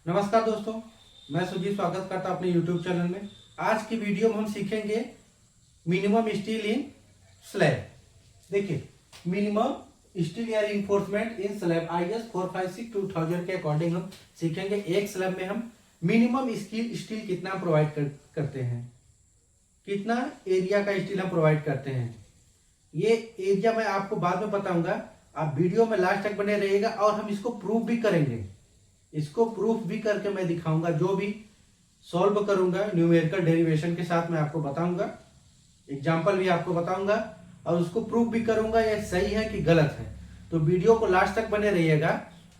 नमस्कार दोस्तों, मैं सुजीत स्वागत करता हूं अपने YouTube चैनल में। आज की वीडियो में हम सीखेंगे मिनिमम स्टील इन स्लैब। देखिए, मिनिमम स्टील या रिइंफोर्समेंट इन स्लैब IS 456-2000 के अकॉर्डिंग हम सीखेंगे एक स्लैब में हम मिनिमम स्टील कितना प्रोवाइड करते हैं, कितना एरिया का स्टील हम प्रोवाइड करते हैं। ये एरिया मैं आपको बाद में बताऊंगा, आप वीडियो में लास्ट तक बने रहिएगा और हम इसको प्रूव भी करेंगे। इसको प्रूफ भी करके मैं दिखाऊंगा, जो भी सॉल्व करूंगा न्यूमेरिकल डेरिवेशन के साथ मैं आपको बताऊंगा, एग्जांपल भी आपको बताऊंगा और उसको प्रूफ भी करूंगा ये सही है कि गलत है। तो वीडियो को लास्ट तक बने रहिएगा।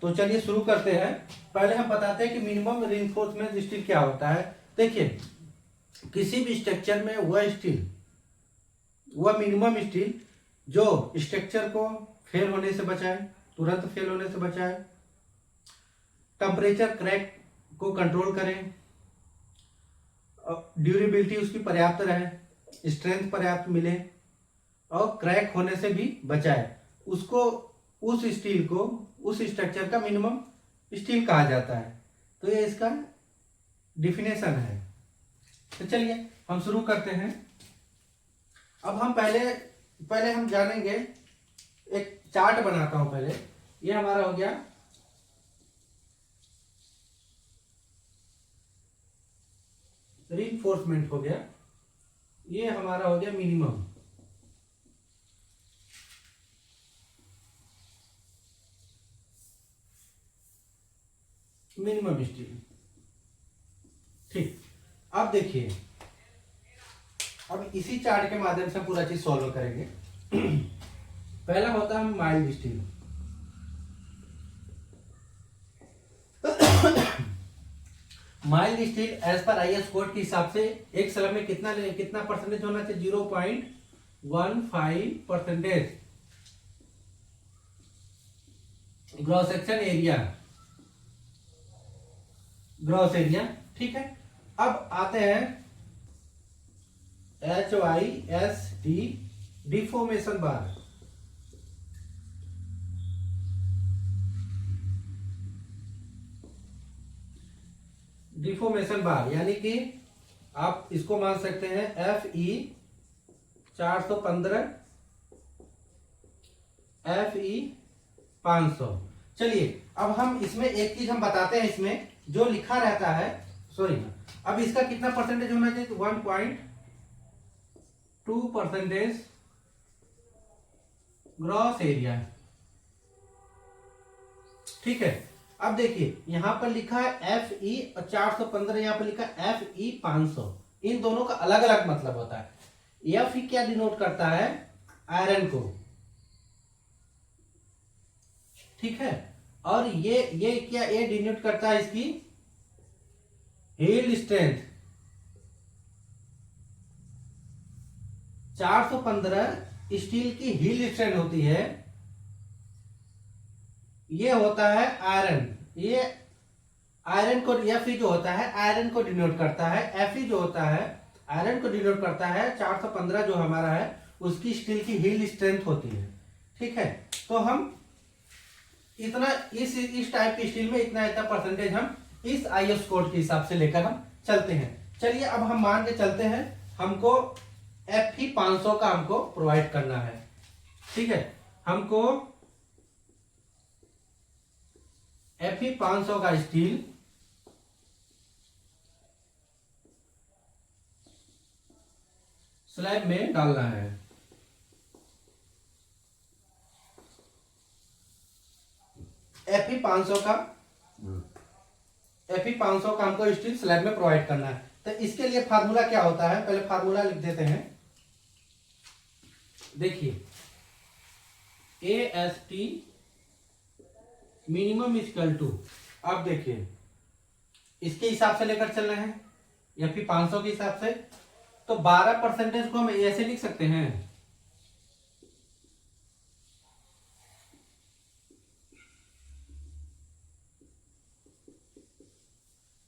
तो चलिए शुरू करते हैं। पहले हम बताते हैं कि मिनिमम रिइंफोर्समेंट स्टील क्या होता है। देखिए, किसी भी स्ट्रक्चर में वह मिनिमम स्टील जो स्ट्रक्चर को फेल होने से बचाए, तुरंत फेल होने से बचाए, टेम्परेचर क्रैक को कंट्रोल करें, ड्यूरेबिलिटी उसकी पर्याप्त रहे, स्ट्रेंथ पर्याप्त मिले और क्रैक होने से भी बचाए, उसको उस स्टील को उस स्ट्रक्चर का मिनिमम स्टील कहा जाता है। तो ये इसका डिफिनेशन है। तो चलिए हम शुरू करते हैं। अब हम पहले हम जानेंगे, एक चार्ट बनाता हूं पहले। ये हमारा हो गया रिइंफोर्समेंट हो गया, ये हमारा हो गया मिनिमम। मिनिमम स्टील, ठीक। अब देखिए, अब इसी चार्ट के माध्यम से पूरा चीज सॉल्व करेंगे। पहला होता है mild steel. Mild steel as पर IS कोड के हिसाब से एक स्लैब में कितना परसेंटेज होना चाहिए? 0.15% gross section area, gross area, ठीक है। अब आते हैं HYSD डिफॉर्मेशन बार। डिफॉर्मेशन बार यानी कि आप इसको मान सकते हैं FE 415, FE 500। चलिए अब हम इसमें एक चीज हम बताते हैं, इसमें जो लिखा रहता है, सॉरी, अब इसका कितना परसेंटेज होना चाहिए? 1.2% ग्रॉस एरिया, ठीक है। अब देखिए, यहां पर लिखा है FE 415, यहां पर लिखा है FE 500। इन दोनों का अलग अलग मतलब होता है। FE क्या डिनोट करता है? आयरन को, ठीक है। और ये क्या, ये डिनोट करता है इसकी हील्ड स्ट्रेंथ। 415 स्टील की हील्ड स्ट्रेंथ होती है, ये होता है आयरन। ये आयरन को, FE जो होता है आयरन को डिनोट करता है, FE जो होता है आयरन को डिनोट करता है। 415 जो हमारा है उसकी स्टील की हील्ड स्ट्रेंथ होती है, ठीक है। तो हम इतना इस टाइप की स्टील में इतना परसेंटेज हम इस IS कोड के हिसाब से लेकर हम चलते हैं। चलिए अब हम मान के चलते हैं, हमको FE 500 का हमको प्रोवाइड करना है, ठीक है। हमको FE 500 का स्टील स्लैब में डालना है। FE 500 का हमको स्टील स्लैब में प्रोवाइड करना है। तो इसके लिए फार्मूला क्या होता है? पहले फार्मूला लिख देते हैं। देखिए, AST मिनिमम इक्वल टू, अब देखिए इसके हिसाब से लेकर चलना है, FE 500 के हिसाब से। तो 12% को हम ऐसे लिख सकते हैं,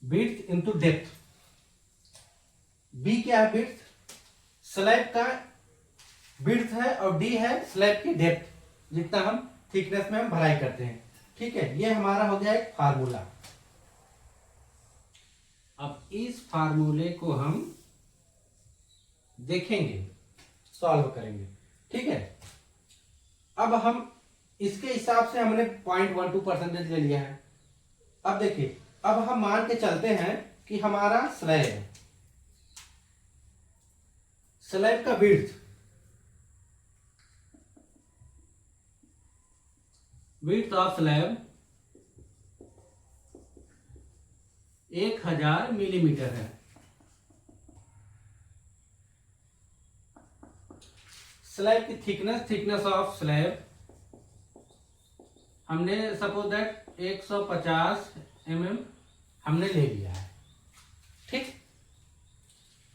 विड्थ इंटू डेप्थ। B क्या है? विड्थ, स्लैब का विड्थ है, और D है स्लैब की डेप्थ, जितना हम थिकनेस में हम भराई करते हैं, ठीक है। ये हमारा हो गया एक फार्मूला। इस फार्मूले को हम देखेंगे, सॉल्व करेंगे। ठीक है, अब हम इसके हिसाब से हमने 0.12% ले लिया है। अब देखिए, अब हम मान के चलते हैं कि हमारा स्लैब का विड्थ ऑफ स्लैब 1000 मिलीमीटर है। स्लैब की थिकनेस ऑफ स्लैब हमने सपोज दैट 150 mm हमने ले लिया है। ठीक,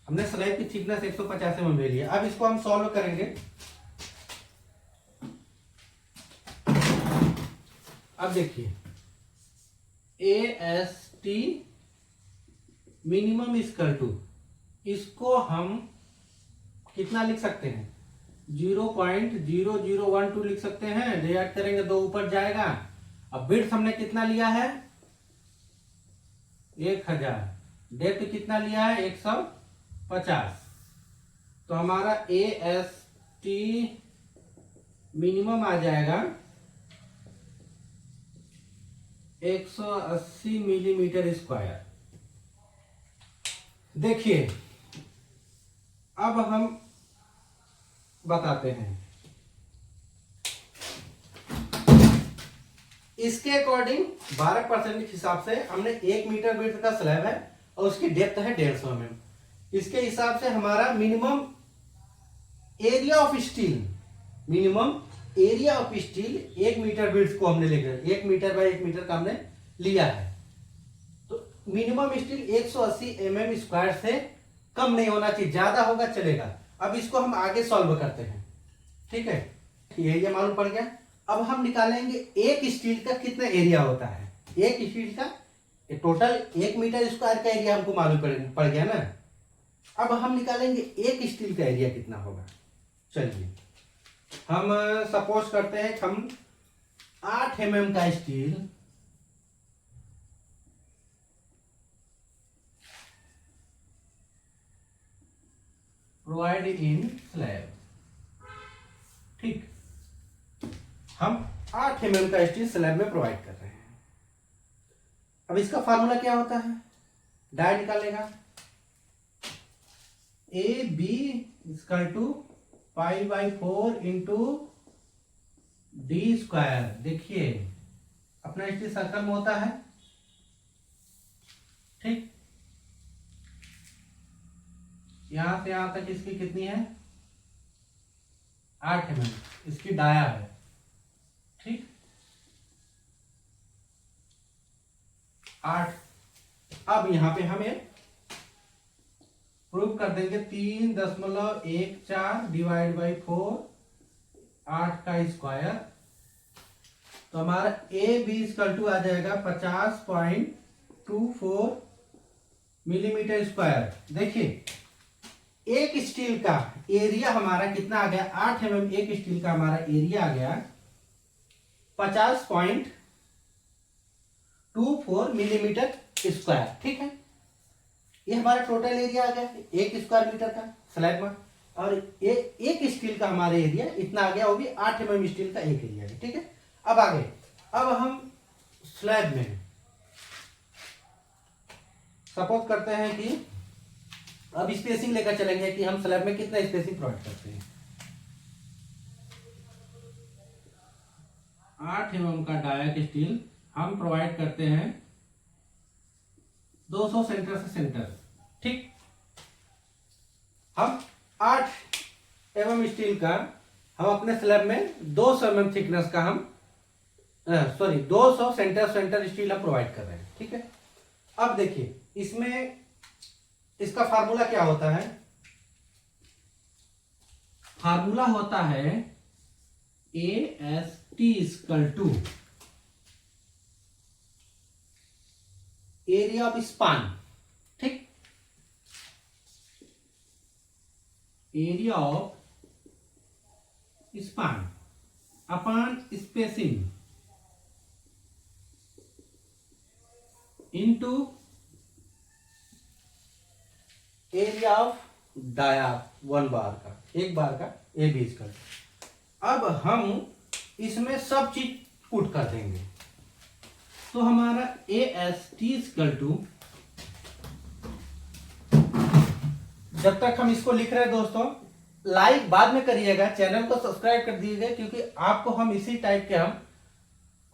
हमने स्लैब की थिकनेस 150 mm ले लिया। अब इसको हम सॉल्व करेंगे। अब देखिए, AST मिनिमम इक्वल टू, इसको हम कितना लिख सकते हैं, 0.0012 लिख सकते हैं। डिवाइड करेंगे 2 ऊपर जाएगा। अब विड्थ हमने कितना लिया है, 1000। डेप्थ कितना लिया है, 150। तो हमारा AST मिनिमम आ जाएगा 180 मिलीमीटर स्क्वायर। देखिए, अब हम बताते हैं इसके अकॉर्डिंग 12% के हिसाब से हमने 1 मीटर विड्थ का स्लैब है और उसकी डेप्थ है 150 mm। इसके हिसाब से हमारा minimum area of steel, 1 metre width को हमने लेकर 1 मीटर बाय 1 मीटर का हमने लिया है। तो मिनिमम स्टील 180 mm स्क्वायर से कम नहीं होना चाहिए, ज्यादा होगा चलेगा। अब इसको हम आगे सॉल्व करते हैं। ठीक है, ये मालूम पड़ गया। अब हम निकालेंगे एक स्टील का कितना एरिया होता है। एक स्टील का टोटल 1 मीटर स्क्वायर का एरिया हमको मालूम पड़ गया ना। अब हम निकालेंगे एक स्टील का एरिया कितना होगा। चलिए, हम सपोज करते हैं हम 8 mm का स्टील प्रोवाइड इन स्लैब। ठीक, हम 8 mm का स्टील स्लैब में प्रोवाइड कर रहे हैं। अब इसका फार्मूला क्या होता है, डाय निकालेगा AB equal to π/4 into D square. देखिए, अपना स्टील सर्कल में होता है। ठीक, यहां से यहां तक इसकी कितनी है, 8 mm इसकी डाया है। ठीक, 8। अब यहां पे हमें प्रूव कर देंगे 3.14 डिवाइड बाई 4, 8 का स्क्वायर। तो हमारा AB इक्वल टू आ जाएगा 50.24 मिलीमीटर स्क्वायर। देखिए, एक स्टील का एरिया हमारा कितना आ गया, 8 mm एक स्टील का हमारा एरिया आ गया 50.24 मिलीमीटर स्क्वायर। ठीक है, ये हमारा टोटल एरिया आ गया 1 स्क्वायर मीटर का स्लैब में। और एक स्टील का हमारा एरिया इतना आ गया, वो भी 8 mm स्टील का एक एरिया है। ठीक है, अब आगे, अब हम स्लैब में सपोज करते हैं कि अब स्पेसिंग लेकर चलेंगे कि हम स्लैब में कितना स्पेसिंग प्रोवाइड करते हैं। 8 mm का डायक स्टील हम प्रोवाइड करते हैं 200 सेंटर से सेंटर। ठीक, हम 8 mm स्टील का हम अपने स्लैब में 200 mm थिकनेस का हम 200 सेंटर स्टील हम प्रोवाइड कर रहे हैं। ठीक है, अब देखिए, इसमें इसका फार्मूला क्या होता है, फार्मूला होता है AST equal to area of span. ठीक, area of span upon spacing into area of dia 1 bar का, 1 बार का ए बी इक्वल। अब हम इसमें सब चीज पुट कर देंगे, तो हमारा A S T equal to, जब तक हम इसको लिख रहे हैं दोस्तों, लाइक बाद में करिएगा, चैनल को सब्सक्राइब कर दीजिएगा, क्योंकि आपको हम इसी टाइप के हम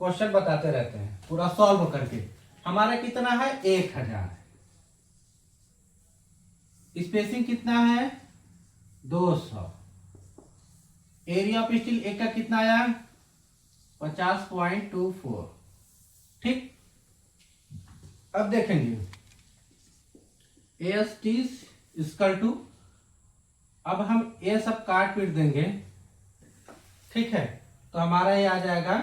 क्वेश्चन बताते रहते हैं पूरा सॉल्व करके। हमारा कितना है 1000, स्पेसिंग कितना है 200, एरिया ऑफ स्टील एक का कितना आया 50.24। ठीक, अब देखेंगे एस टी इक्वल टू, अब हम ये सब काट पीट देंगे। ठीक है, तो हमारा ये आ जाएगा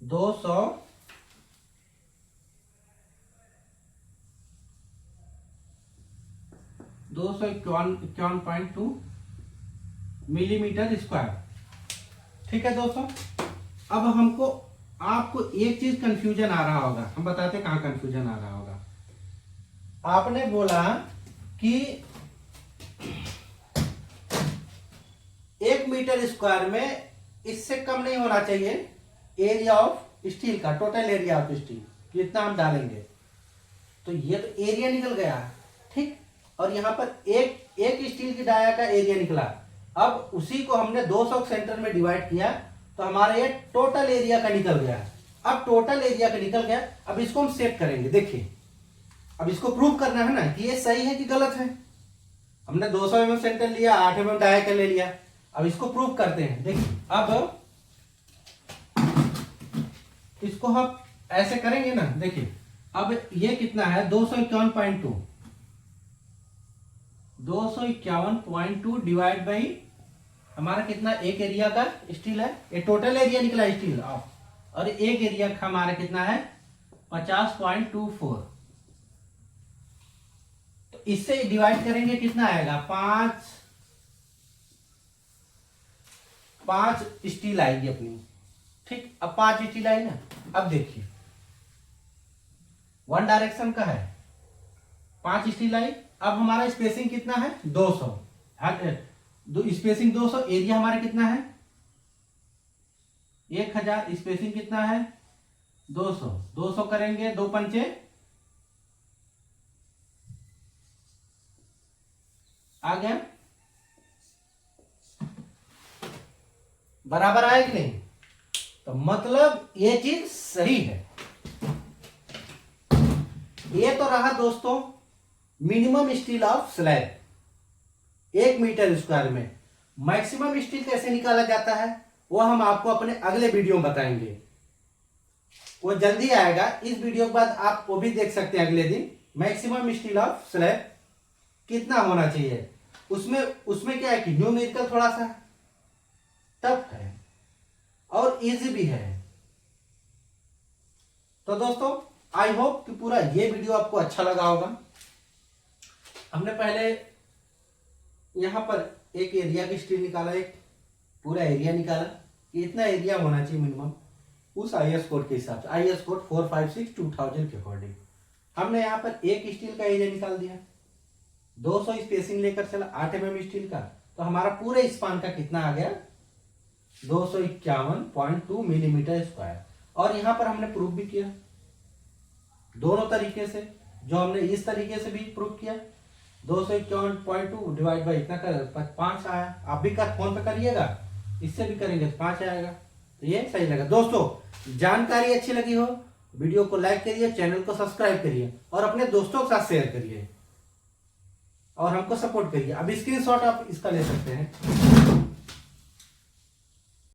251.2 मिलीमीटर स्क्वायर। ठीक है दोस्तों, अब हमको आपको एक चीज कंफ्यूजन आ रहा होगा, हम बताते कहां कंफ्यूजन आ रहा होगा। आपने बोला कि 1 मीटर स्क्वायर में इससे कम नहीं होना चाहिए एरिया ऑफ स्टील का, टोटल एरिया ऑफ स्टील जितना हम डालेंगे। तो ये तो एरिया निकल गया, ठीक, और यहाँ पर एक स्टील की डाया का एरिया निकला। अब उसी को हमने 200 सेंटर में डिवाइड किया, तो हमारा ये टोटल एरिया का निकल गया। अब टोटल एरिया का निकल गया, अब इसको हम सेट करेंगे। देखिए, अब इसको प्रूव करना है ना कि ये सही है कि गलत है। हमने 200 mm सेंटर लिया, 8 mm डाया का ले लिया, अब इसको प्रूव करते हैं। देखिए, अब इसको हम ऐसे करेंगे ना। देखिए, अब ये कितना है 251.2 डिवाइड बाई हमारा कितना, एक एरिया का स्टील है, ये टोटल एरिया निकला स्टील ऑफ, और एक एरिया का हमारा कितना है 50.24। तो इससे डिवाइड करेंगे कितना आएगा, 5 स्टील आएगी अपनी। ठीक, अब 5 स्टील आई ना। अब देखिए 1 डायरेक्शन का है, 5 स्टील आई। अब हमारा स्पेसिंग कितना है 200, स्पेसिंग 200, एरिया हमारा कितना है 1000, स्पेसिंग कितना है 200 करेंगे 2 पंचे आ गया, बराबर आया कि नहीं। तो मतलब ये चीज सही है। ये तो रहा दोस्तों minimum steel of slab 1 metre square में। मैक्सिमम स्टील कैसे निकाला जाता है वो हम आपको अपने अगले वीडियो में बताएंगे, वो जल्दी आएगा। इस वीडियो के बाद आप वो भी देख सकते हैं अगले दिन। मैक्सिमम स्टील ऑफ स्लैब कितना होना चाहिए, उसमें क्या है कि न्यूमेरिकल थोड़ा सा टफ है और इजी भी है। तो दोस्तों आई होप कि पूरा ये वीडियो आपको अच्छा लगा होगा। हमने पहले यहां पर एक एरिया की स्टील निकाला, एक पूरा एरिया निकाला कि इतना एरिया होना चाहिए मिनिमम उस आईएस कोड के हिसाब से, आईएस कोड 456/2000 के अकॉर्डिंग। हमने यहाँ पर एक स्टील का एरिया निकाल दिया, 200 स्पेसिंग लेकर चला 8 mm स्टील का, तो हमारा पूरे स्पान का कितना आ गया 251.2 मिलीमीटर स्क्वायर। और यहां पर हमने प्रूफ भी किया दोनों तरीके से, जो हमने इस तरीके से भी प्रूफ किया 251.2 डिवाइड बाई इतना कर 5 आया। आप भी कर फोन पे करिएगा, इससे भी करेंगे तो 5 आएगा। तो ये सही लगा दोस्तों। जानकारी अच्छी लगी हो वीडियो को लाइक करिए, चैनल को सब्सक्राइब करिए और अपने दोस्तों के साथ शेयर करिए और हमको सपोर्ट करिए। अब स्क्रीनशॉट आप इसका ले सकते हैं।